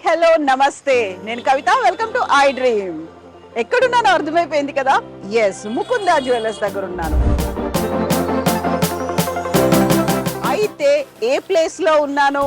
Hello నమస్తే, నేను Kavitha. Welcome to I dream. ఎక్కడున్నానో అర్థమైపోయింది కదా. ఎస్, ముకుందా జ్యువెలర్స్ దగ్గర ఉన్నాను. అయితే ఏ ప్లేస్ లో ఉన్నాను?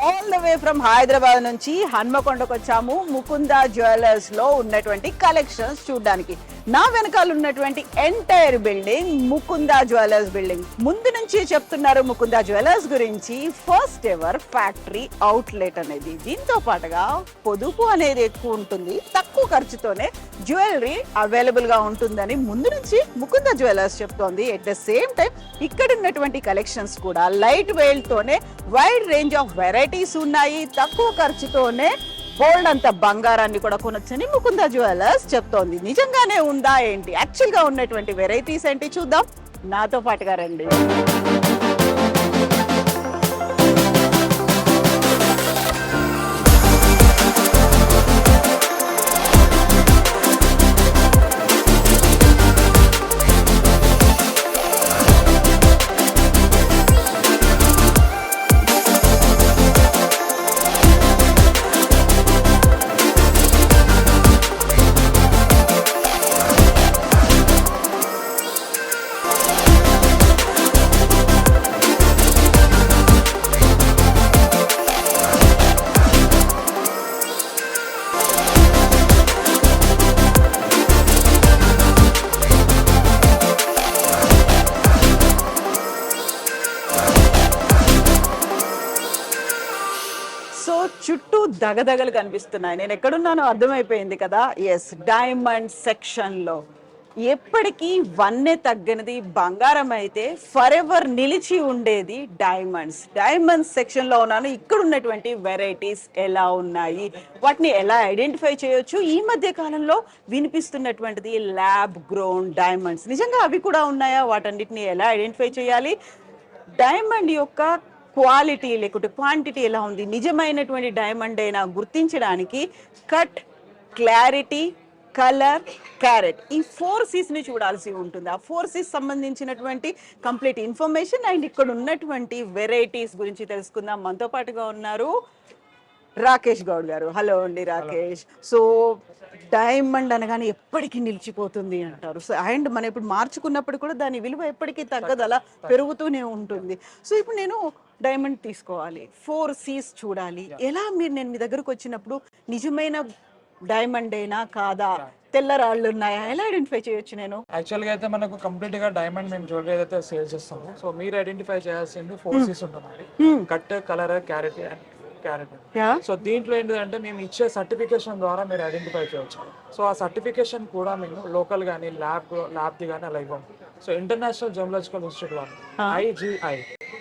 All the way from Hyderabad నుంచి హన్మకొండకు వచ్చాము ముకుందా జ్యువెలర్స్ లో ఉన్నటువంటి కలెక్షన్స్ చూడడానికి. నా వెనకాల ఉన్నటువంటి entire building Mukunda jewellers building. ముందు నుంచి చెప్తున్నారు ముకుందా జ్యువెలర్స్ గురించి. ఫస్ట్ ఎవర్ ఫ్యాక్టరీ అవుట్లెట్ అనేది. దీంతో పాటుగా పొదుపు అనేది ఎక్కువ ఉంటుంది, తక్కువ ఖర్చుతోనే జ్యువెలరీ అవైలబుల్ గా ఉంటుందని ముందు నుంచి ముకుందా జ్యువెలర్స్ చెప్తోంది. ఎట్ ద సేమ్ టైం ఇక్కడ ఉన్నటువంటి కలెక్షన్స్ కూడా లైట్ వెయిట్ తోనే వైడ్ రేంజ్ ఆఫ్ వెరైటీస్ ఉన్నాయి. తక్కువ ఖర్చుతోనే గోల్డ్ అంత బంగారాన్ని కూడా కొనొచ్చని ముకుందా జ్యువెలర్స్ చెప్తోంది. నిజంగానే ఉందా ఏంటి? యాక్చువల్ గా ఉన్నటువంటి వెరైటీస్ ఏంటి చూద్దాం, నాతో పాటుగా రండి. చుట్టూ దగదగలు కనిపిస్తున్నాయి. నేను ఎక్కడున్నానో అర్థమైపోయింది కదా. ఎస్, డైమండ్ సెక్షన్ లో ఎప్పటికీ వన్నె తగ్గనిది బంగారం అయితే ఫర్ ఎవర్ నిలిచి ఉండేది డైమండ్స్. డైమండ్స్ సెక్షన్ లో ఉన్నాను. ఇక్కడ ఉన్నటువంటి వెరైటీస్ ఎలా ఉన్నాయి, వాటిని ఎలా ఐడెంటిఫై చేయొచ్చు? ఈ మధ్య కాలంలో వినిపిస్తున్నటువంటిది ల్యాబ్ గ్రోన్ డైమండ్స్. నిజంగా అవి కూడా ఉన్నాయా? వాటన్నిటిని ఎలా ఐడెంటిఫై చేయాలి? డైమండ్ యొక్క క్వాలిటీ లేకుంటే క్వాంటిటీ ఎలా ఉంది, నిజమైనటువంటి డైమండ్ అయినా గుర్తించడానికి కట్, క్లారిటీ, కలర్, క్యారెట్, ఈ 4C's ని చూడాల్సి ఉంటుంది. ఆ 4C's సంబంధించినటువంటి కంప్లీట్ ఇన్ఫర్మేషన్ అండ్ ఇక్కడ ఉన్నటువంటి వెరైటీస్ గురించి తెలుసుకుందాం. మనతో పాటుగా ఉన్నారు రాకేష్ గౌడ్ గారు. హలో అండి రాకేష్. సో డైమండ్ అనగానే ఎప్పటికీ నిలిచిపోతుంది అంటారు. సో అండ్ మనం ఇప్పుడు మార్చుకున్నప్పుడు కూడా దాని విలువ ఎప్పటికీ తగ్గదు, అలా పెరుగుతూనే ఉంటుంది. సో ఇప్పుడు నేను డైమండ్ తీసుకోవాలి, 4C's చూడాలి. ఎలా నేను మీ దగ్గరకు వచ్చినప్పుడు నిజమైన డైమండ్ అయినా కాదా, తెల్ల రాళ్ళు ఉన్నాయా, ఎలా ఐడెంటిఫై చేయొచ్చు నేను? యాక్చువల్గా అయితే మనకు కంప్లీట్ గా డైమండ్ మేము జ్యువెలరీ అయితే సేల్ చేస్తాము. సో మీరు ఐడెంటిఫై చేయాల్సింది 4C's ఉంటుంది: కట్, కలర్, క్యారెట్. సో దీంట్లో ఏంటంటే మేము ఇచ్చే సర్టిఫికేషన్ ద్వారా మీరు ఐడెంటిఫై చేయవచ్చు. సో ఆ సర్టిఫికేషన్ కూడా మేము లోకల్ కానీ ల్యాబ్ది కానీ అలా ఇవ్వము. సో ఇంటర్నేషనల్ జ్యువెలజికల్ ఇన్స్టిట్యూట్ వాళ్ళు IGI,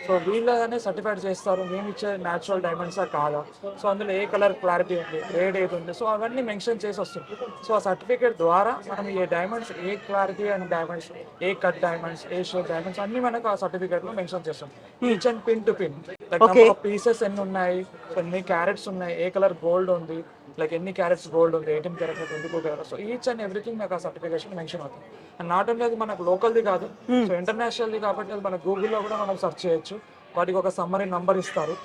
సో వీళ్ళనే సర్టిఫైడ్ చేస్తారు మేము ఇచ్చే న్యాచురల్ డైమండ్సా కాదా, సో అందులో ఏ కలర్ క్లారిటీ ఉంది, గ్రేడ్ ఏది ఉంది, సో అవన్నీ మెన్షన్ చేసి వస్తుంది. సో ఆ సర్టిఫికేట్ ద్వారా మనం ఏ డైమండ్స్, ఏ క్లారిటీ అండ్ డైమండ్స్, ఏ కట్ డైమండ్స్, ఏ షేప్ డైమండ్స్ అన్ని మనకు ఆ సర్టిఫికేట్ లో మెన్షన్ చేస్తాం. Each and pin to pin, pieces ఎన్ని ఉన్నాయి, సో ఎన్ని క్యారెట్స్ ఉన్నాయి, ఏ కలర్ గోల్డ్ ఉంది, లైక్ ఎన్ని క్యారెట్స్ గోల్డ్ ఉంది, 18 carat, 22 carat, so each and everything నాకు ఆ సర్టిఫికేషన్ మెన్షన్ అవుతుంది. అండ్ నాట్ ఓన్లీ అది మనకు లోకల్ది కాదు, సో ఇంటర్నేషనల్ది కాబట్టి అది మన గూగుల్లో కూడా మనం సెర్చ్ చేయొచ్చు. వాటికి ఒక సమ్మరీ నంబర్ ఇస్తారు,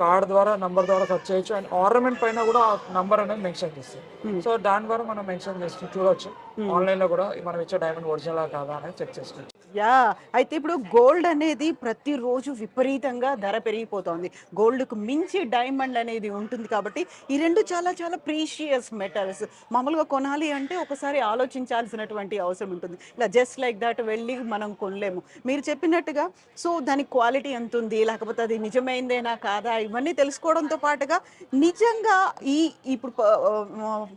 కార్డ్ ద్వారా నంబర్ ద్వారా సెర్చ్ చేయొచ్చు. అండ్ ఆర్నమెంట్ పైన కూడా నంబర్ అనేది మెన్షన్ చేస్తారు. సో దాని ద్వారా మనం మెన్షన్ చేస్తూ చూడొచ్చు. ఆన్లైన్ లో కూడా మనం ఇచ్చే డైమండ్ ఒరిజినల్ కాదా అనేది చెక్ చేసుకోవచ్చు. యా, అయితే ఇప్పుడు గోల్డ్ అనేది ప్రతిరోజు విపరీతంగా ధర పెరిగిపోతుంది. గోల్డ్కు మించి డైమండ్ అనేది ఉంటుంది కాబట్టి ఈ రెండు చాలా చాలా ప్రీషియస్ మెటల్స్. మామూలుగా కొనాలి అంటే ఒకసారి ఆలోచించాల్సినటువంటి అవసరం ఉంటుంది. ఇలా జస్ట్ లైక్ దట్ వెళ్ళి మనం కొనలేము. మీరు చెప్పినట్టుగా సో దాని క్వాలిటీ ఎంత ఉంది, లేకపోతే అది నిజమైందేనా కాదా, ఇవన్నీ తెలుసుకోవడంతో పాటుగా నిజంగా ఇప్పుడు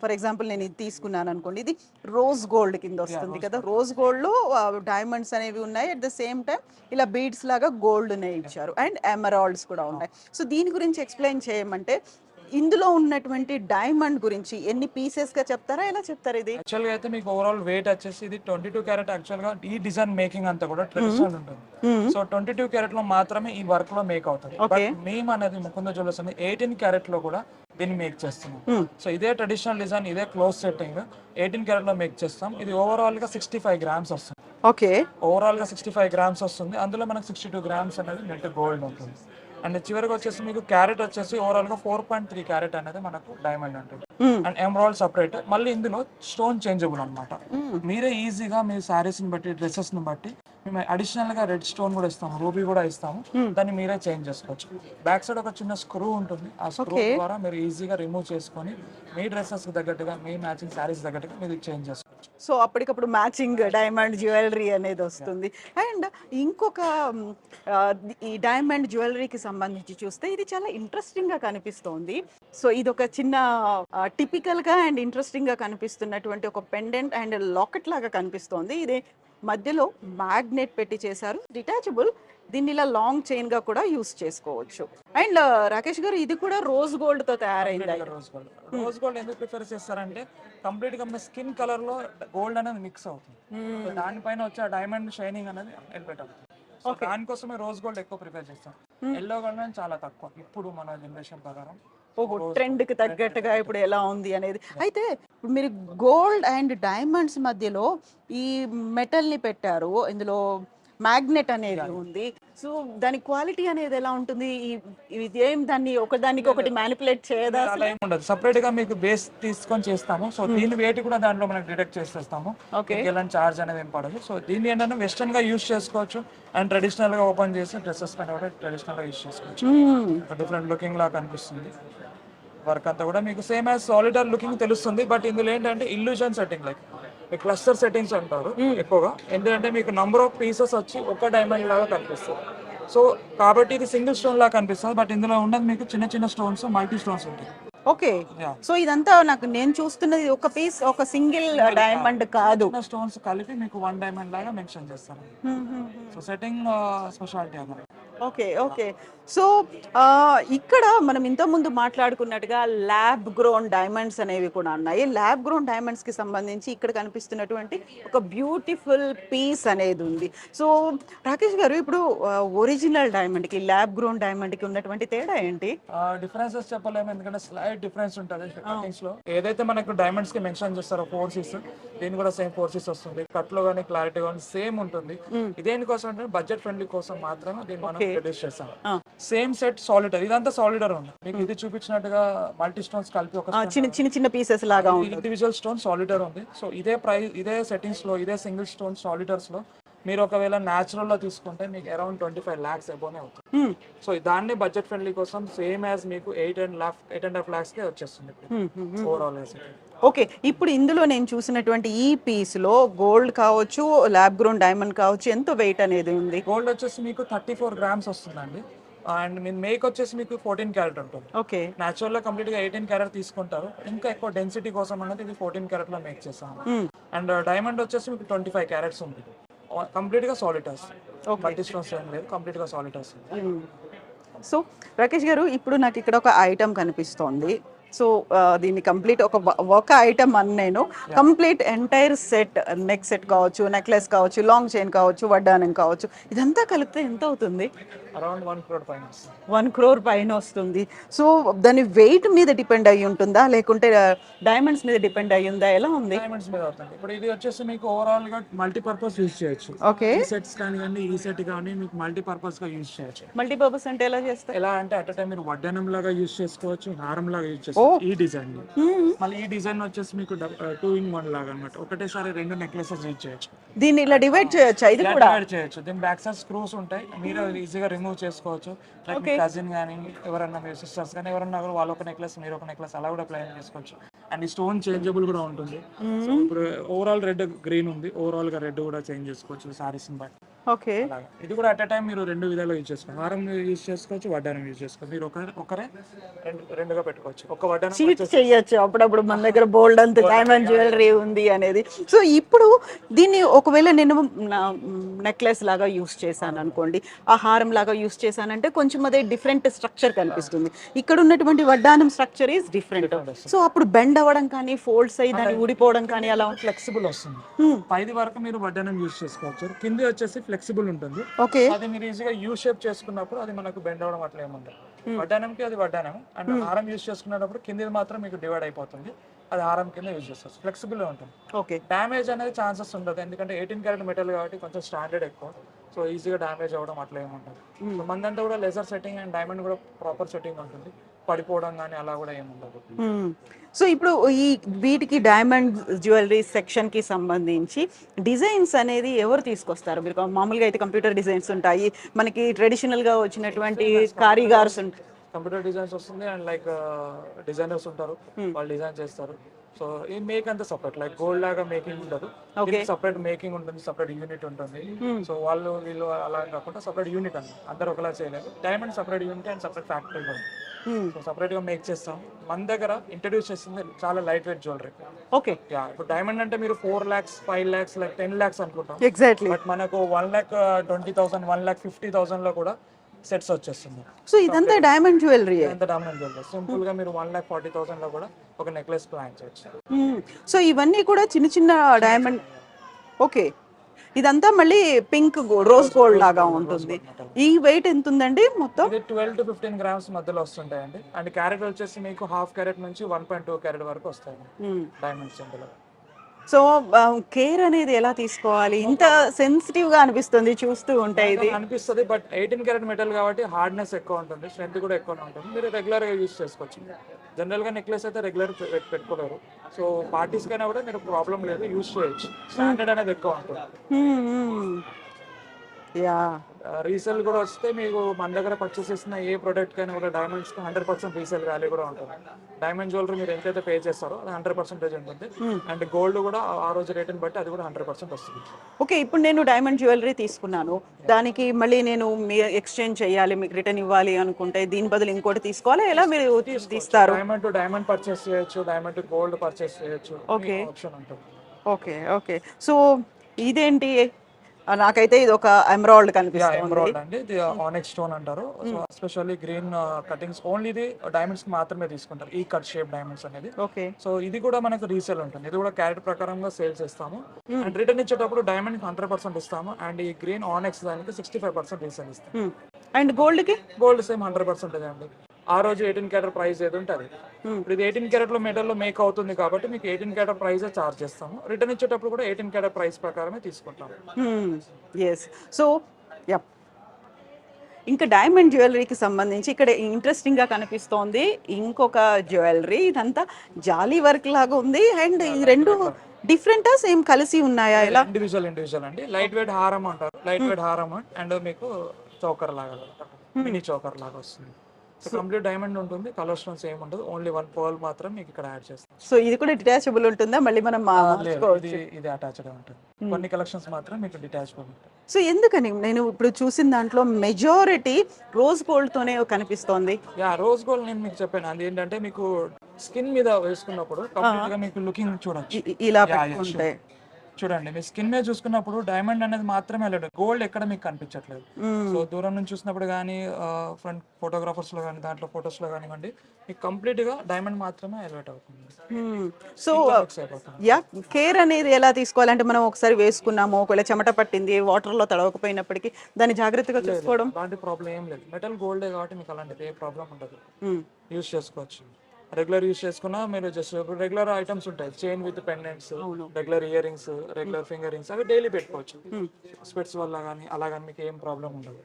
ఫర్ ఎగ్జాంపుల్ నేను ఇది తీసుకున్నాను అనుకోండి, ఇది రోజ్ గోల్డ్ కింద వస్తుంది కదా. రోజ్ గోల్డ్ లో డైమండ్స్ అనేవి ఉన్నాయి, అట్ ద సేమ్ టైం ఇలా బీడ్స్ లాగా గోల్డ్ నే ఇచ్చారు అండ్ ఎమరాల్డ్స్ కూడా ఉన్నాయి. సో దీని గురించి ఎక్స్ప్లెయిన్ చేయమంటే ఇందులో ఉన్నటువంటి డైమండ్ గురించి ఎన్ని పీసెస్ గా చెప్తారా, ఎలా చెప్తారు? ఇది యాక్చువల్ గా అయితే మీకు ఓవరాల్ వెయిట్ వచ్చేసి ఇది 22 క్యారెట్. యాక్చువల్ గా ఈ డిజైన్ మేకింగ్ అంతా కూడా ట్రెడిషనల్ ఉంటుంది. సో 22 క్యారెట్ లో మాత్రమే ఈ వర్క్ లో మేక్ అవుతుంది. బట్ మేము అనేది ముకుందా జ్యువెలర్స్ అనేది 18 క్యారెట్ లో కూడా దీన్ని మేక్ చేస్తున్నాం. సో ఇదే ట్రెడిషనల్ డిజైన్, ఇదే క్లోజ్ సెట్టింగ్ 18 క్యారెట్ లో మేక్ చేస్తాం. ఇది ఓవరాల్ గా 65 గ్రామ్స్ వస్తుంది. ఓకే, ఓవరాల్ గా 65 గ్రామ్స్ వస్తుంది. అందులో మనకు 62 గ్రామ్స్ అనేది నెట్ గోల్డ్ ఉంటుంది. అండ్ చివరికి వచ్చేసి మీకు క్యారెట్ వచ్చేసి ఓవరాల్ గా 4.3 క్యారెట్ అనేది మనకు డైమండ్ ఉంటుంది. అండ్ ఎమరాల్డ్ సపరేట్, మళ్ళీ ఇందులో స్టోన్ చేంజబుల్ అనమాట. మీరే ఈజీగా మీ సారీస్ ని బట్టి డ్రెస్సెస్ ని బట్టి మేము అడిషనల్ గా రెడ్ స్టోన్ కూడా ఇస్తాము, రూబీ కూడా ఇస్తాము, దాన్ని మీరే చేంజ్ చేసుకోవచ్చు. బ్యాక్ సైడ్ ఒక చిన్న స్క్రూ ఉంటుంది, ఆ స్క్రూ ద్వారా మీరు ఈజీగా రిమూవ్ చేసుకొని మీ డ్రెస్సెస్ కి తగ్గట్టుగా మీ మ్యాచింగ్ సారీస్ తగ్గట్టుగా మీరు చేంజ్ చేసుకోవచ్చు. సో అప్పటికప్పుడు మ్యాచింగ్ డైమండ్ జ్యువెలరీ అనేది వస్తుంది. అండ్ ఇంకొక ఈ డైమండ్ జ్యువెలరీకి సంబంధించి చూస్తే ఇది చాలా ఇంట్రెస్టింగ్ గా కనిపిస్తోంది. సో ఇది ఒక చిన్న టిపికల్ గా అండ్ ఇంట్రెస్టింగ్ గా కనిపిస్తున్నటువంటి ఒక పెండెంట్ అండ్ లాకెట్ లాగా కనిపిస్తోంది. ఇది మధ్యలో మ్యాగ్నెట్ పెట్టి చేశారు, డిటాచబుల్. దీన్ని ఇలా లాంగ్ చైన్ గా కూడా యూస్ చేసుకోవచ్చు. అండ్ రాకేష్ గారు, ఇది కూడా రోజ్ గోల్డ్ తో తయారైంది. రోజ్ గోల్డ్ ఎందుకు ప్రిఫర్ చేస్తారంటే కంప్లీట్ గా మన స్కిన్ కలర్ లో గోల్డ్ అనేది మిక్స్ అవుతుంది. సో దానిపైన వచ్చే డైమండ్ షైనింగ్ అనేది ఎలివేట్ అవుతుంది. సో దానికోసమే రోజ్ గోల్డ్ ఎక్కువ ప్రిఫర్ చేస్తాం. ఎల్లో గోల్డ్ చాలా తక్కువ ఇప్పుడు మన జనరేషన్ ప్రకారం. ట్రెండ్ కి తగ్గట్టుగా ఇప్పుడు ఎలా ఉంది అనేది. అయితే ఇప్పుడు మీరు గోల్డ్ అండ్ డైమండ్స్ మధ్యలో ఈ మెటల్ ని పెట్టారు, ఇందులో మ్యాగ్నెట్ అనేది ఉంది. సో దాని క్వాలిటీ అనేది ఎలా ఉంటుంది? ఇది ఏం దాన్ని ఒకదానికి ఒకటి మ్యానిపులేట్ చేయదా? అలా ఏమి ఉండదు, సపరేట్ గా మీకు బేస్ తీసుకొని చేస్తాము. సో దీని వెయిట్ కూడా దాంట్లో మనకి డిటెక్ట్ చేసేస్తాము. ఎలాంటి చార్జ్ అనేది ఏం పడదు. సో దీన్ని ఏంటంటే వెస్టర్న్ గా యూస్ చేసుకోవచ్చు అండ్ ట్రెడిషనల్ గా ఓపెన్ చేసి డ్రెస్సెస్ పైన కూడా ట్రెడిషనల్ గా యూస్ చేసుకోవచ్చు. డిఫరెంట్ లుకింగ్ లా కనిపిస్తుంది. వర్క్ అంతా కూడా మీకు సేమ్ యాజ్ సాలిడర్ లుకింగ్ తెలుస్తుంది. బట్ ఇందులో ఏంటంటే ఇల్యూజన్ సెట్టింగ్, లైక్ మీకు క్లస్టర్ సెట్టింగ్స్ అంటారు ఎక్కువగా. ఎందుకంటే మీకు నంబర్ ఆఫ్ పీసెస్ వచ్చి ఒక డైమండ్ లాగా కనిపిస్తుంది. సో కాబట్టి ఇది సింగిల్ స్టోన్ లాగా కనిపిస్తుంది. బట్ ఇందులో ఉన్నది మీకు చిన్న చిన్న స్టోన్స్, మల్టీ స్టోన్స్ ఉంటాయి. ఓకే. సో ఇదంతా నేను చూస్తున్నది ఒక పీస్, ఒక సింగిల్ డైమండ్ కాదు, స్టోన్స్ కలిపి మీకు వన్ డైమండ్ లాగా మెన్షన్ చేస్తారు. సో సెట్టింగ్ స్పెషాలిటీ అన్నమాట. Okay okay. సో ఇక్కడ మనం ఇంతకుముందు మాట్లాడుకున్నట్టుగా ల్యాబ్ గ్రోన్ డైమండ్స్ అనేవి కూడా ఉన్నాయి. ల్యాబ్ గ్రోన్ డైమండ్స్ కి సంబంధించి ఇక్కడ కనిపిస్తున్నటువంటి ఒక బ్యూటిఫుల్ పీస్ అనేది ఉంది. సో రాకేష్ గారు, ఇప్పుడు ఒరిజినల్ డైమండ్ కి ల్యాబ్ గ్రోన్ డైమండ్ కి ఉన్నటువంటి తేడా ఏంటి? డిఫరెన్సెస్ చెప్పలేము, ఎందుకంటే స్లైట్ డిఫరెన్స్ ఉంటుంది కటింగ్స్ లో. ఏదైతే మనకు డైమండ్స్ కి మెన్షన్ చేస్తారో 4 6, దీని కూడా సేమ్ 4 6 వస్తుంది. కట్ లో కానీ క్లారిటీ కానీ సేమ్ ఉంటుంది. ఇదేందుకోసం అంటే బడ్జెట్ ఫ్రెండ్లీ కోసం మాత్రమే దీన్ని మనం ప్రొడ్యూస్ చేస్తాం. సేమ్ సెట్ సాలిడర్, ఇదంతా సాలిడర్ ఉంది. మీకు ఇది చూపించినట్టుగా మల్టీ స్టోన్స్ కలిపి ఒక చిన్న పీసెస్ లాగా ఇండివిజువల్ స్టోన్ సాలిడర్ ఉంది. సో ఇదే ప్రైస్, ఇదే సెట్టింగ్స్ లో, ఇదే సింగిల్ స్టోన్ సాలిడర్స్ లో మీరు ఒకవేళ న్యాచురల్ లో తీసుకుంటే మీకు అరౌండ్ 25 lakhs అబోనే అవుతుంది. సో దాన్ని బడ్జెట్ ఫ్రెండ్లీ కోసం సేమ్ యాజ్ మీకు 8.5 lakhs కే వచ్చేస్తుంది ఓవరాల్. ఓకే. ఇప్పుడు ఇందులో నేను చూసినటువంటి ఈ పీస్ లో గోల్డ్ కావచ్చు, ల్యాబ్ గ్రోన్ డైమండ్ కావచ్చు, ఎంత వెయిట్ అనేది ఉంది? గోల్డ్ వచ్చేసి మీకు 34 grams వస్తుందండి. అండ్ మీ మేక్ వచ్చేసి మీకు 14 క్యారెట్ ఉంటుంది. ఓకే. న్యాచురల్ లో కంప్లీట్ గా 18 క్యారెట్ తీసుకుంటారు. ఇంకా ఎక్కువ డెన్సిటీ కోసం అనేది ఇది 14 క్యారెట్ లో మేక్ చేస్తాము. అండ్ డైమండ్ వచ్చేసి మీకు 25 క్యారెట్స్ ఉంది. కంప్లీట్ గా సాలిటర్స్, మల్టీ స్టోన్స్ ఏం లేదు, కంప్లీట్ గా సాలిటర్స్. సో రాకేష్ గారు, ఇప్పుడు నాకు ఇక్కడ ఒక ఐటమ్ కనిపిస్తోంది. సో దీన్ని కంప్లీట్ ఒక ఐటమ్ అని నేను complete entire set, neck set కావచ్చు, నెక్లెస్ కావచ్చు, లాంగ్ చైన్ కావచ్చు, వడ్డానం కావచ్చు, ఇదంతా కలిపితే ఎంత అవుతుంది? అరౌండ్ 1 crore పైన. 1 crore పైన వస్తుంది. సో దాని వెయిట్ మీద డిపెండ్ అయ్యి ఉంటుందా, లేకుంటే డైమండ్స్ మీద డిపెండ్ అయ్యి ఉందా, ఎలా ఉంది? డైమండ్స్ మీద అవుతుంది. ఇప్పుడు ఇది వచ్చేసి మీకు ఓవరాల్ గా మల్టీపర్పస్ యూజ్ చేయొచ్చు. ఓకే. ఈ సెట్స్ కానీ ఈ సెట్ కానీ మీకు మల్టీపర్పస్ గా యూజ్ చేయొచ్చు. మల్టీపర్పస్ అంటే ఎలా చేస్తారు? ఎలా అంటే అట్ టైం మీరు వడ్డానం లాగా యూజ్ చేసుకోవచ్చు, హారం లాగా యూజ్ చేసుకోవచ్చు. ఈ డిజైన్ మళ్ళీ ఈ డిజైన్ వచ్చేసి మీకు 2 in 1 లాగా అన్నమాట. ఒకటేసారి 2 నెక్లెసెస్ యూజ్ చేయొచ్చు. దీన్ని ఇలా డివైడ్ చేయొచ్చు. ఇది కూడా డివైడ్ చేయొచ్చు. దీని బ్యాక్ సైడ్ స్క్రూస్ ఉంటాయి, మీరు ఈజీగా రిమూవ్ చేసుకోవచ్చు. లైక్ మీ కజిన్ కానీ ఎవరన్నా మీ సిస్టర్స్ కానీ ఎవరన్నా కూడా వాళ్ళు ఒక నెక్లెస్ మీరు ఒక నెక్లెస్ అలా కూడా ప్లాన్ చేసుకోవచ్చు. అండ్ ఈ స్టోన్ చేంజబుల్ కూడా ఉంటుంది. సో ఇప్పుడు ఓవరాల్ రెడ్ గ్రీన్ ఉంది, ఓవరాల్ గా రెడ్ కూడా చేంజ్ చేసుకోవచ్చు సారీస్ బట్టి. ఓకే. ఇది కూడా అట్ టైం మీరు 2 విధాలుగా యూజ్ చేసుకోవచ్చు. హారం యూజ్ చేసుకోవచ్చు, వడ్డానం యూజ్ చేసుకోవచ్చు. మీరు ఒకరే రెండుగా పెట్టుకోవచ్చు. ఒక వడ్డానం చీట్ చేయొచ్చు అప్పుడప్పుడు, మన దగ్గర బోల్డ్ అంత డైమండ్ జ్యువెలరీ ఉంది అనేది. సో ఇప్పుడు దీన్ని ఒకవేళ నేను నెక్లెస్ లాగా యూస్ చేశాను అనుకోండి, ఆ హారం లాగా యూస్ చేశానంటే కొంచెం అదే డిఫరెంట్ స్ట్రక్చర్ కనిపిస్తుంది. ఇక్కడ ఉన్నటువంటి వడ్డానం స్ట్రక్చర్ ఈస్ డిఫరెంట్. సో అప్పుడు బెండ్ అవ్వడం కానీ, ఫోల్డ్స్ అయ్యి దాన్ని ఊడిపోవడం కానీ అలా ఫ్లెక్సిబుల్ వస్తుంది. పైది వరకు మీరు వడ్డానం యూజ్ చేసుకోవచ్చు, కింది వచ్చేసి ఫ్లెక్సిబుల్ ఉంటుంది. ఓకే. అది మీరు ఈజీగా యూ షేప్ చేసుకున్నప్పుడు అది మనకు బెండ్ అవడం అట్లా ఏముండదు. వడ్డానంకి అది వడ్డానం, అండ్ హారం యూజ్ చేసుకున్నప్పుడు కింది మాత్రం మీకు డివైడ్ అయిపోతుంది. అది హారం కింద యూజ్ చేస్తారు, ఫ్లెక్సిబుల్ గా ఉంటుంది. ఓకే. డ్యామేజ్ అనేది ఛాన్సెస్ ఉండదు, ఎందుకంటే 18 క్యారెట్ మెటల్ కాబట్టి కొంచెం స్టాండర్డ్ ఎక్కువ. సో సో ఈజీగా డ్యామేజ్ అవ్వడం అట్లా ఏమి ఉండదు. సో మందంతా కూడా లెజర్ సెట్టింగ్ అండ్ డైమండ్ కూడా ప్రాపర్ సెట్టింగ్ ఉంటుంది, పడిపోవడం కానీ అలా కూడా ఏమి ఉండదు. సో ఇప్పుడు ఈ వీటికి డైమండ్ జ్యువెలరీ సెక్షన్ కి సంబంధించి డిజైన్స్ అనేది ఎవరు తీసుకొస్తారు? మీరు మామూలుగా అయితే కంప్యూటర్ డిజైన్స్ ఉంటాయి, మనకి ట్రెడిషనల్ గా వచ్చినటువంటి కారీగార్స్ ఉంటాయి. కంప్యూటర్ డిజైన్స్ వస్తుంది అండ్ లైక్ డిజైనర్స్ ఉంటారు, వాళ్ళు డిజైన్ చేస్తారు. సో ఈ మేక్ అంతా సపరేట్, లైక్ గోల్డ్ లాగా మేకింగ్ ఉండదు, సపరేట్ మేకింగ్ ఉంటుంది, సపరేట్ యూనిట్ ఉంటుంది. సో వాళ్ళు వీళ్ళు అలా కాకుండా సపరేట్ యూనిట్ అండి, అందరు ఒకలా చేయలేదు. Diamond separate unit and separate factory కూడా, సో సపరేట్ గా మేక్ చేస్తాం. మన దగ్గర ఇంట్రడ్యూస్ చేస్తుంది చాలా లైట్ వెయిట్ జ్యువెలరీ. ఓకే, ఇప్పుడు డైమండ్ అంటే మీరు 4 lakhs 5 lakhs లైక్ 10 lakhs అనుకుంటాం. ఎగ్జాక్ట్లీ. బట్ మనకు 1,20,000 1,50,000 లో కూడా సెట్స్ వచ్చేస్తుంది. సో ఇదంతా డైమండ్ జ్యువెలరీ. ఎంత డైమండ్ జ్యువెలరీ సింపుల్ గా మీరు 1,40,000 లో కూడా ఒక నెక్లెస్ ప్లాన్ చేయొచ్చు. సో ఇవన్నీ కూడా చిన్న చిన్న డైమండ్. ఓకే, ఇదంతా మళ్ళీ పింక్ రోజ్ గోల్డ్ లాగా ఉంటుంది. ఈ వెయిట్ ఎంత ఉందండి మొత్తం? ఇది 12 to 15 grams మధ్యలో వస్తుంటాయండి. అండ్ క్యారెట్ వచ్చేసి మీకు 1/2 carat నుంచి 1.2 carat వరకు వస్తాయి డైమండ్స్ ఇందులో. సో కేర్ అనేది ఎలా తీసుకోవాలి? ఇంత సెన్సిటివ్ గా అనిపిస్తుంది చూస్తూ ఉంటే. ఇది అనిపిస్తుంది, బట్ 18 carat మెటల్ కాబట్టి హార్డ్నెస్ ఎక్కువ ఉంటుంది, స్ట్రెంత్ కూడా ఎక్కువ ఉంటుంది. మీరు రెగ్యులర్ గా యూజ్ చేసుకోవచ్చు. జనరల్ గా నెక్లెస్ అయితే రెగ్యులర్ పెట్టుకోలేరు. సో పార్టీస్ కైనా కూడా మీరు ప్రాబ్లం లేదు, యూజ్ చేయొచ్చు. స్టాండర్డ్ అనేది ఎక్కువ ఉంటుంది. యా, రీసేల్ కూడా వస్తే మీకు మన దగ్గర పర్చేస్ చేసిన ఏ ప్రోడక్ట్ కైనా కూడా డైమండ్స్ 100% రీసేల్ వాల్యూ కూడా ఉంటుంది. డైమండ్ జ్యువెలరీ మీరు ఎంతైతే పే చేస్తారో అది 100% ఉంటుంది. అండ్ గోల్డ్ కూడా ఆ రోజు రేటుని బట్టి అది కూడా 100% వస్తుంది. ఓకే, ఇప్పుడు నేను డైమండ్ జ్యువెలరీ తీసుకున్నాను, దానికి మళ్ళీ నేను ఎక్స్చేంజ్ చేయాలి, మీకు రిటర్న్ ఇవ్వాలి అనుకుంటే దీని బదులు ఇంకోటి తీసుకోవాలి, ఎలా మీరు తీస్తారు? డైమండ్ టు డైమండ్ పర్చేస్ చేయొచ్చు, డైమండ్ టు గోల్డ్ పర్చేస్ చేయొచ్చు, ఓకే ఆప్షన్ ఉంటుంది. Okay okay. సో ఇదేంటి? నాకైతే ఇది ఒక ఎమరాల్డ్ కనిపిస్తుంది. ఎమరాల్డ్ అండి, ఇది ఆనెక్స్ స్టోన్ అంటారు. So especially green cuttings only ఇది డైమండ్స్ కి మాత్రమే తీసుకుంటారు, ఈ కట్ షేప్ డైమండ్స్ అనేది. ఓకే. సో ఇది కూడా మనకు రీసేల్ ఉంటుంది, ఇది కూడా క్యారెట్ ప్రకారంగా సేల్ చేస్తాము. అండ్ రిటర్న్ ఇచ్చేటప్పుడు డైమండ్ 100% ఇస్తాము. అండ్ ఈ గ్రీన్ ఆనెక్స్ దానికి 65% రీసేల్ ఇస్తాము. అండ్ గోల్డ్ కి? గోల్డ్ సేమ్ 100% అండి. ఆ రోజు 18 carat ప్రైస్ ఏది ఉంటుంది, ఇప్పుడు ఇది 18 carat లో మెటల్ లో మేక్ అవుతుంది కాబట్టి మీకు 18 carat ప్రైస్ చార్జ్ చేస్తాము. రిటర్న్ ఇచ్చేటప్పుడు కూడా 18 carat ప్రైస్ ప్రకారమే తీసుకుంటాము. ఎస్. సో యప్, ఇంకా డైమండ్ జ్యువెలరీకి సంబంధించి ఇక్కడ ఇంట్రెస్టింగ్ గా కనిపిస్తోంది ఇంకొక జ్యువెలరీ. ఇదంతా జాలీ వర్క్ లాగా ఉంది. అండ్ ఈ రెండు డిఫరెంటా సేమ్ కలిసి ఉన్నాయా? ఎలా? ఇండివిజువల్ అండి. లైట్ వెయిట్ హారం అంటారు, లైట్ వెయిట్ హారం అండ్ మీకు చౌకర్ లాగా మినీ చౌకర్ లాగా వస్తుంది. సో కంప్లీట్ డైమండ్ ఉంటుంది, కలర్ స్టోన్స్ ఏమి ఉండదు, ఓన్లీ 1 pearl మాత్రం మీకు ఇక్కడ యాడ్ చేస్తాం. సో ఇది కూడా డిటాచబుల్ ఉంటుందా? మళ్ళీ మనం ఇది అటాచ్డ్ ఉంటుంది, కొన్ని కలెక్షన్స్ మాత్రం మీకు డిటాచబుల్ ఉంటుంది. సో ఎందుకని నేను ఇప్పుడు చూసిన దాంట్లో మెజారిటీ రోజ్ గోల్డ్ తోనే కనిపిస్తోంది. రోజ్ గోల్డ్ నేను మీకు చెప్పాను, అది ఏంటంటే మీకు స్కిన్ మీద వేసుకున్నప్పుడు కంప్లీట్ గా మీకు లుకింగ్ చూడొచ్చు. ఇలా పెట్టుకుంటే చూడండి, మీ స్కిన్ మీద చూసుకున్నప్పుడు డైమండ్ అనేది మాత్రమే లేదు, గోల్డ్ ఎక్కడ మీకు కనిపించట్లేదు. సో దూరం నుంచి చూసినప్పుడు కానీ ఫ్రంట్ ఫోటోగ్రాఫర్స్ లో కానీ దాంట్లో ఫొటోస్ లో కానివ్వండి, మీకు కంప్లీట్ గా డైమండ్ మాత్రమే ఎలివేట్ అవుతుంది. సో యా, కేర్ అనేది ఎలా తీసుకోవాలంటే మనం ఒకసారి వేసుకున్నాము, ఒకవేళ చెమట పట్టింది, వాటర్ లో తడవకపోయినప్పటికీ దాన్ని జాగ్రత్తగా చూసుకోవడం. అలాంటి ప్రాబ్లం ఏం లేదు, మెటల్ గోల్డే కాబట్టి మీకు అలాంటిది ఏ ప్రాబ్లం ఉండదు, యూజ్ చేసుకోవచ్చు. రెగ్యులర్ యూజ్ చేసుకున్నా మీరు జస్ట్ రెగ్యులర్ ఐటమ్స్ ఉంటాయి, chain with pendants, regular ear rings, regular finger rings, అవి డైలీ పెట్టుకోవచ్చు. స్పెట్స్ వల్ల కానీ అలా కానీ మీకు ఏం ప్రాబ్లం ఉండదు.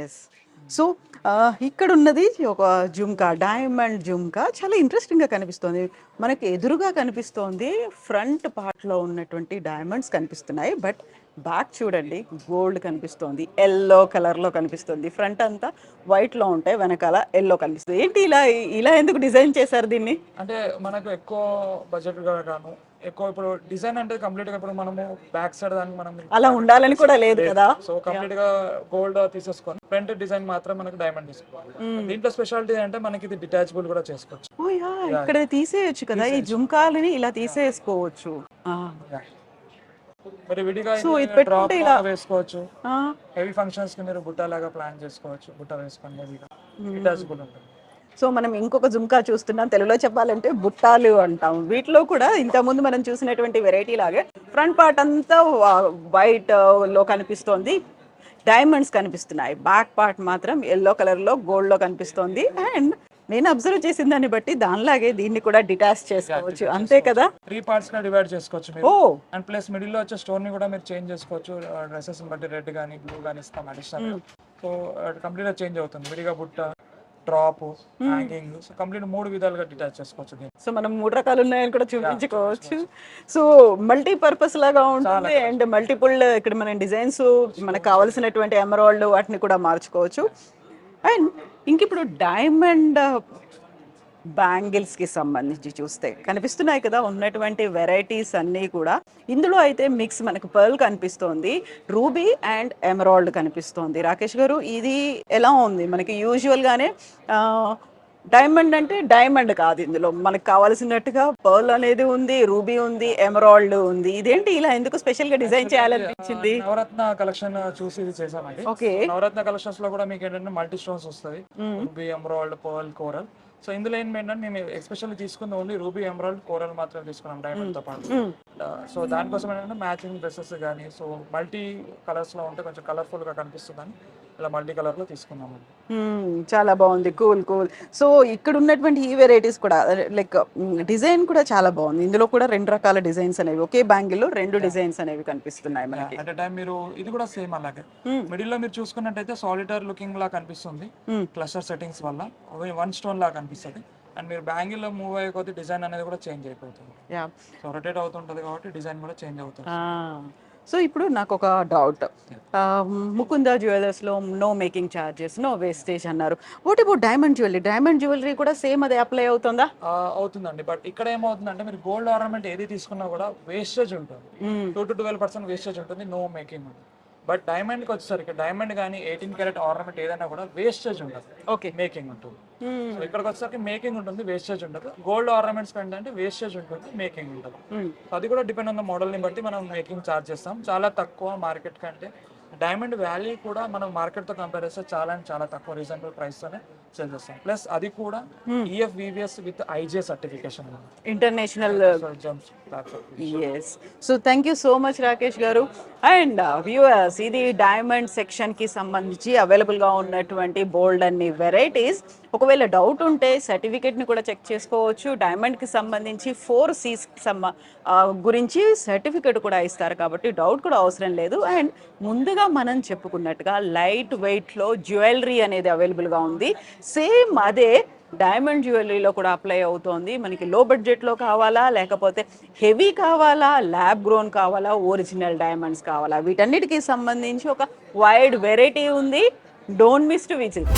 ఎస్. సో ఇక్కడ ఉన్నది ఒక జుమ్కా, డైమండ్ జుమ్కా. చాలా ఇంట్రెస్టింగ్ గా కనిపిస్తుంది. మనకి ఎదురుగా కనిపిస్తోంది ఫ్రంట్ పార్ట్ లో ఉన్నటువంటి డైమండ్స్ కనిపిస్తున్నాయి. బట్ బ్యాక్ చూడండి, గోల్డ్ కనిపిస్తోంది, ఎల్లో కలర్ లో కనిపిస్తుంది. ఫ్రంట్ అంతా వైట్ లో ఉంటాయి, వెనకాల ఎల్లో కనిపిస్తుంది. ఏంటి ఇలా ఎందుకు డిజైన్ చేశారు దీన్ని? అంటే మనకు ఎక్కువ బడ్జెట్ గాను ఎక్కువ ఇప్పుడు డిజైన్ అంటే కంప్లీట్ గా ఇప్పుడు మనము బ్యాక్ సైడ్ దానికి మనం అలా ఉండాలని కూడా లేదు కదా. సో కంప్లీట్ గా గోల్డ్ తీసేసుకొని ఫ్రంట్ డిజైన్ మాత్రం మనకు డైమండ్ తీసుకోవాలి. దీంట్లో స్పెషాలిటీ అంటే మనకి ఇది డిటాచబుల్ కూడా చేసుకోవచ్చు. ఓ యా, ఇక్కడ తీసేయచ్చు కదా, ఈ జుమ్కాలని ఇలా తీసేసుకోవచ్చు. మరి విడిగా డ్రాప్ వేసుకోవచ్చు, హెవీ ఫంక్షన్స్ కి మీరు బుట్ట లాగా ప్లాన్ చేసుకోవచ్చు, బుట్ట వేసుకొని డిటాచబుల్ ఉంటుంది. సో మనం ఇంకొక జుమ్కా చూస్తున్నాం, తెలుగులో చెప్పాలంటే బుట్టాలు అంటాం. వీటిలో కూడా ఇంతకుముందు మనం చూసినటువంటి వెరైటీ లాగే ఫ్రంట్ పార్ట్ అంతా వైట్ లో కనిపిస్తోంది, డైమండ్స్ కనిపిస్తున్నాయి. బ్యాక్ పార్ట్ మాత్రం ఎల్లో కలర్ లో గోల్డ్ లో కనిపిస్తోంది. అండ్ నేను అబ్జర్వ్ చేసిన దాన్ని బట్టి దానిలాగే దీన్ని కూడా డిటాచ్ చేసుకోవచ్చు, అంతే కదా? 3 పార్ట్స్ గా డివైడ్ చేసుకోవచ్చు ఓ మీరు. అండ్ ప్లస్ మిడిల్ లో వచ్చే స్టోన్ ని కూడా మీరు చేంజ్ చేసుకోవచ్చు. డ్రెస్సెస్ బట్టి రెడ్ గానీ బ్లూ గానీ ఇస్తాం అడిషనల్. సో కంప్లీట్ గా చేంజ్ అవుతుంది. విడిగా బుట్ట, డ్రాప్, హ్యాంగింగ్, సో కంప్లీట్ 3 విధాలుగా డిటాచ్ చేసుకోవచ్చు దీన్ని. సో మనం 3 రకాలు ఉన్నాయని కూడా చూపించుకోవచ్చు. సో మల్టీపర్పస్ లాగా ఉంటుంది అండ్ మల్టిపుల్ ఇక్కడ మన డిజైన్స్ మనకు కావాల్సినటువంటి ఎమరాల్డ్ వాటిని కూడా మార్చుకోవచ్చు. అండ్ ఇంక ఇప్పుడు డైమండ్ బ్యాంగిల్స్కి సంబంధించి చూస్తే కనిపిస్తున్నాయి కదా ఉన్నటువంటి వెరైటీస్ అన్నీ కూడా. ఇందులో అయితే మిక్స్ మనకు పర్ల్ కనిపిస్తోంది, రూబీ అండ్ ఎమరాల్డ్ కనిపిస్తోంది. రాకేష్ గారు, ఇది ఎలా ఉంది? మనకి యూజువల్గానే డైమండ్ అంటే డైమండ్ కాదు, ఇందులో మనకు కావాల్సినట్టుగా పర్ల్ అనేది ఉంది, రూబీ ఉంది, ఎమరాల్డ్ ఉంది. ఇదేంటి ఇలా ఎందుకు స్పెషల్ గా డిజైన్ చేయాలనిపించింది? నవరత్న కలెక్షన్ చూసి ఇది చేసామండి. ఓకే. నవరత్న కలెక్షన్స్ లో కూడా మీకు ఏంటంటే మల్టీ స్టోన్స్ వస్తాయి, ruby, emerald, pearl, coral. So ఇందులో ఏంటంటే మేము ఎస్పెషల్లీ తీసుకుంది ఓన్లీ రూబీ, ఎమరాల్డ్, కోరల్ మాత్రమే తీసుకున్నాం డైమండ్ తో పాటు. సో దానికోసం ఏంటంటే మ్యాచింగ్ డ్రెస్సెస్ కానీ సో మల్టీ కలర్స్ లో ఉంటే కొంచెం కలర్ఫుల్ గా కనిపిస్తుందని ఇలా మల్టీ కలర్ లో తీసుకున్నాము. చాలా బాగుంది, కూల్ కూల్. సో ఇక్కడ ఉన్నటువంటి ఈ వెరైటీస్ కూడా లైక్ డిజైన్ కూడా చాలా బాగుంది. ఇందులో కూడా 2 రకాల డిజైన్స్ అనేవి, ఒకే బ్యాంగిల్ లో 2 డిజైన్స్ అనేవి కనిపిస్తున్నాయి మనకి. అట్ టైం మీరు ఇది కూడా సేమ్ అలాగే మిడిల్ లో మీరు చూసుకున్నట్టయితే సాలిటర్ లుకింగ్ లా కనిపిస్తుంది క్లస్టర్ సెట్టింగ్స్ వల్ల, 1 స్టోన్ లా కనిపిస్తుంది. అండ్ మీరు బ్యాంగిల్ లో మూవ్ అయ్యే కొద్ది డిజైన్ అనేది కూడా చేంజ్ అయిపోతుంది. సో రొటేట్ అవుతుంటది కాబట్టి డిజైన్ కూడా చేంజ్ అవుతుంది. సో ఇప్పుడు నాకు ఒక డౌట్, ముకుందా జ్యువెలర్స్ లో no making charges, no wastage అన్నారు. What about diamond jewellery? Diamond jewellery కూడా సేమ్ అదే అప్లై అవుతుందా? అవుతుందండి, బట్ ఇక్కడ ఏమవుతుందంటే మీరు గోల్డ్ ఆర్నమెంట్ ఏది తీసుకున్నా కూడా వేస్టేజ్ ఉంటుంది. 2 to 12% వేస్టేజ్ ఉంటుంది, నో మేకింగ్ ఉంటుంది. బట్ డైమండ్కి వచ్చేసరికి డైమండ్ కానీ 18 క్యారెట్ ఆర్నమెంట్ ఏదైనా కూడా వేస్టేజ్ ఉండదు, ఓకే, మేకింగ్ ఉంటుంది. సో ఇక్కడికి వచ్చేసరికి మేకింగ్ ఉంటుంది, వేస్టేజ్ ఉంటుంది. గోల్డ్ ఆర్నమెంట్స్ కంటే వేస్టేజ్ ఉంటుంది, మేకింగ్ ఉంటుంది. సో అది కూడా డిపెండ్ ఆన్ ద మోడల్ని బట్టి మనం మేకింగ్ ఛార్జ్ చేస్తాం. చాలా తక్కువ మార్కెట్ కంటే. డైమండ్ వాల్యూ కూడా మనం మార్కెట్తో కంపేర్ చేస్తే చాలా తక్కువ రీజనబుల్ ప్రైస్తోనే సేల్ చేస్తాం. ప్లస్ అది కూడా EFVVS with IJ certification, international. Yes. So thank you so much Rakesh గారు. అండ్ వ్యూవర్స్, ఇది డైమండ్ సెక్షన్కి సంబంధించి అవైలబుల్గా ఉన్నటువంటి బోల్డ్ అన్ని వెరైటీస్. ఒకవేళ డౌట్ ఉంటే సర్టిఫికేట్ని కూడా చెక్ చేసుకోవచ్చు. డైమండ్కి సంబంధించి 4 C's గురించి సర్టిఫికేట్ కూడా ఇస్తారు కాబట్టి డౌట్ కూడా అవసరం లేదు. అండ్ ముందుగా మనం చెప్పుకున్నట్టుగా లైట్ వెయిట్లో జ్యువెలరీ అనేది అవైలబుల్గా ఉంది. సేమ్ అదే డైమండ్ జ్యువెలరీలో కూడా అప్లై అవుతోంది. మనకి లో బడ్జెట్లో కావాలా, లేకపోతే హెవీ కావాలా, ల్యాబ్ గ్రోన్ కావాలా, ఒరిజినల్ డైమండ్స్ కావాలా, వీటన్నిటికీ సంబంధించి ఒక వైడ్ వెరైటీ ఉంది. Don't miss to visit.